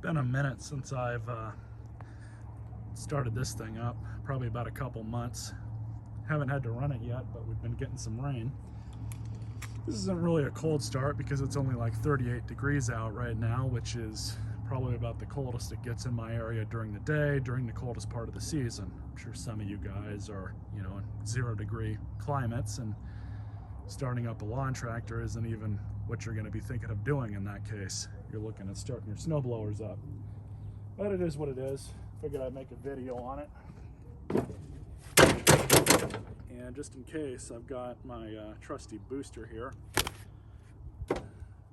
been a minute since I've started this thing up, probably about a couple months. Haven't had to run it yet, but we've been getting some rain. This isn't really a cold start because it's only like 38 degrees out right now, which is probably about the coldest it gets in my area during the day, during the coldest part of the season. I'm sure some of you guys are, you know, in 0-degree climates, and starting up a lawn tractor isn't even what you're going to be thinking of doing in that case. You're looking at starting your snow blowers up. But it is what it is. Figured I'd make a video on it. And just in case, I've got my trusty booster here.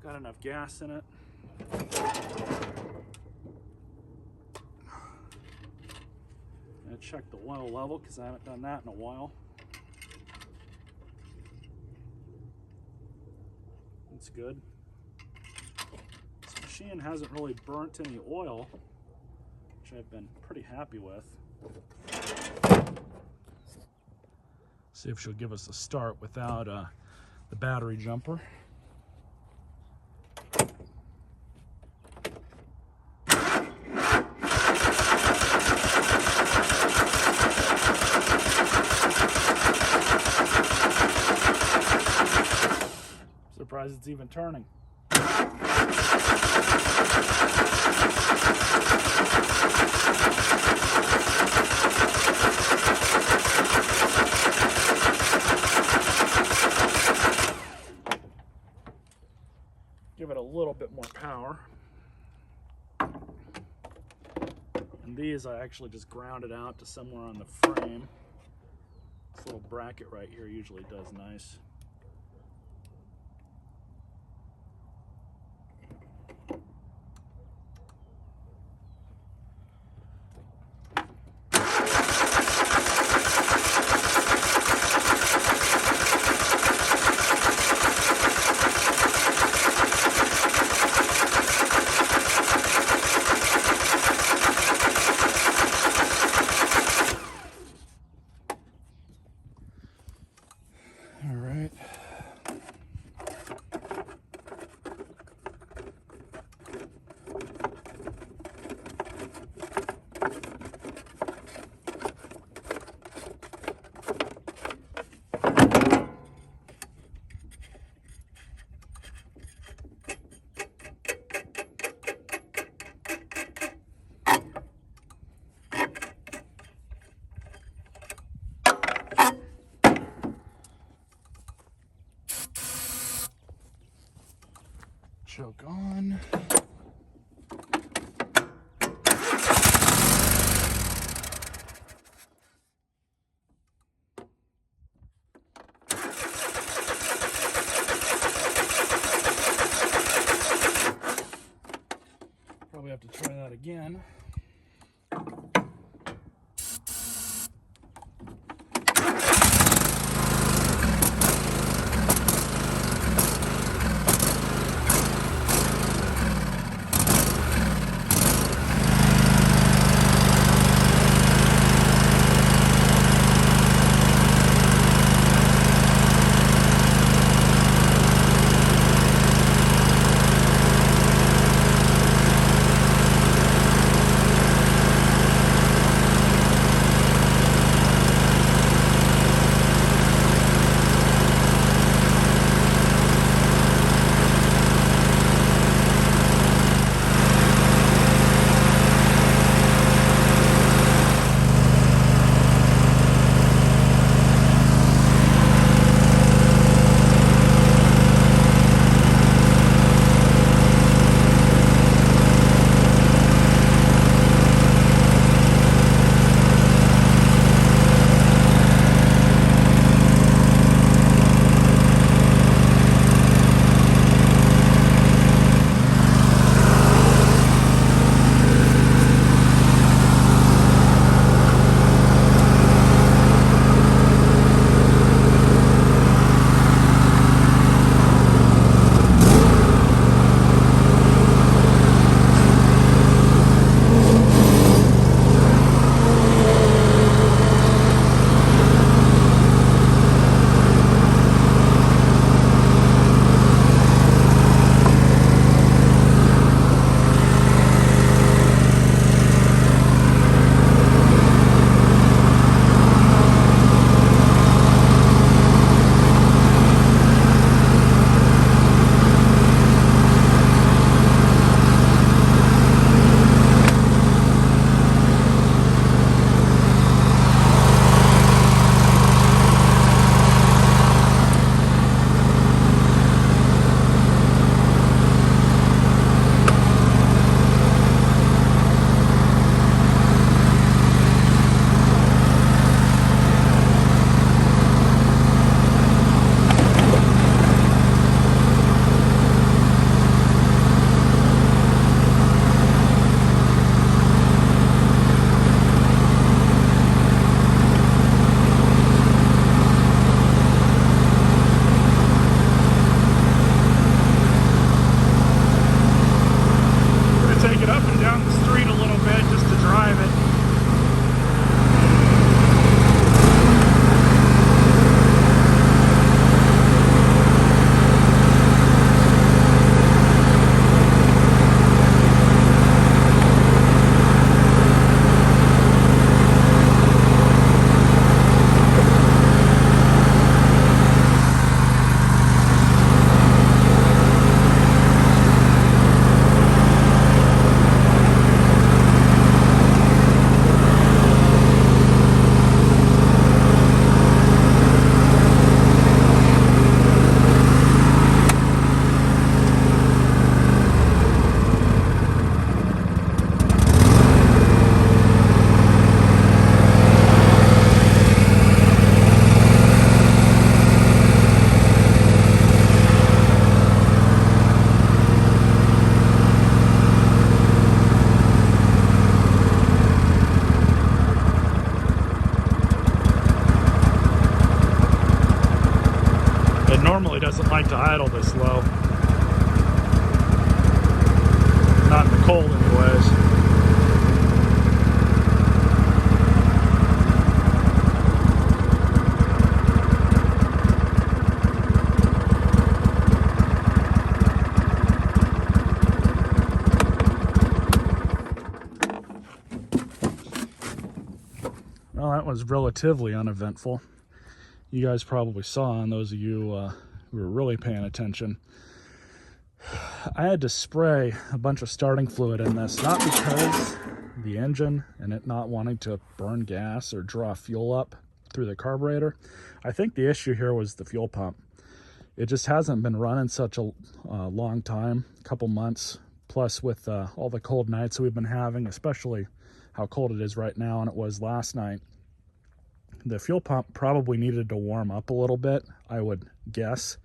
Got enough gas in it. Gonna check the oil level because I haven't done that in a while. That's good. This machine hasn't really burnt any oil, which I've been pretty happy with. See if she'll give us a start without the battery jumper. Surprised it's even turning. Give it a little bit more power. And these I actually just grounded out to somewhere on the frame. This little bracket right here usually does nice. Choke on. Probably have to try that again. like to idle this low. Not in the cold anyways. Well, that was relatively uneventful. You guys probably saw, and those of you who were really paying attention, I had to spray a bunch of starting fluid in this, not because the engine and it not wanting to burn gas or draw fuel up through the carburetor. I think the issue here was the fuel pump. It just hasn't been running such a long time, a couple months, plus with all the cold nights we've been having, especially how cold it is right now and it was last night. The fuel pump probably needed to warm up a little bit, I would guess,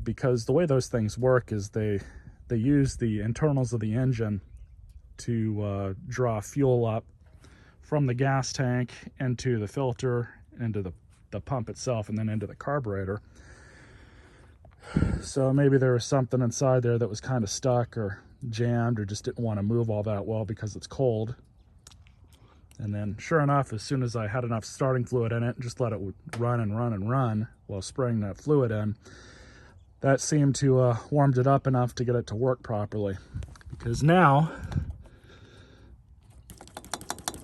because the way those things work is they use the internals of the engine to draw fuel up from the gas tank into the filter, into the pump itself, and then into the carburetor. So maybe there was something inside there that was kind of stuck or jammed or just didn't want to move all that well because it's cold. And then sure enough, as soon as I had enough starting fluid in it, just let it run and run and run while spraying that fluid in, that seemed to warmed it up enough to get it to work properly. Because now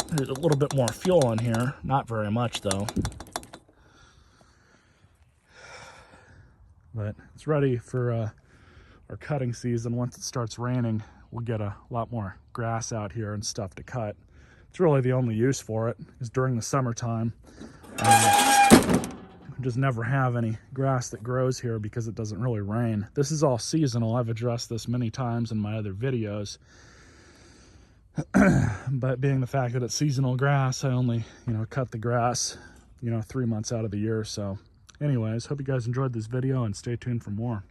there's a little bit more fuel in here, not very much though. But it's ready for our cutting season. Once it starts raining, we'll get a lot more grass out here and stuff to cut. It's really the only use for it is during the summertime. We just never have any grass that grows here because it doesn't really rain. This is all seasonal. I've addressed this many times in my other videos. But being the fact that it's seasonal grass, I only, cut the grass, 3 months out of the year. So anyways, hope you guys enjoyed this video and stay tuned for more.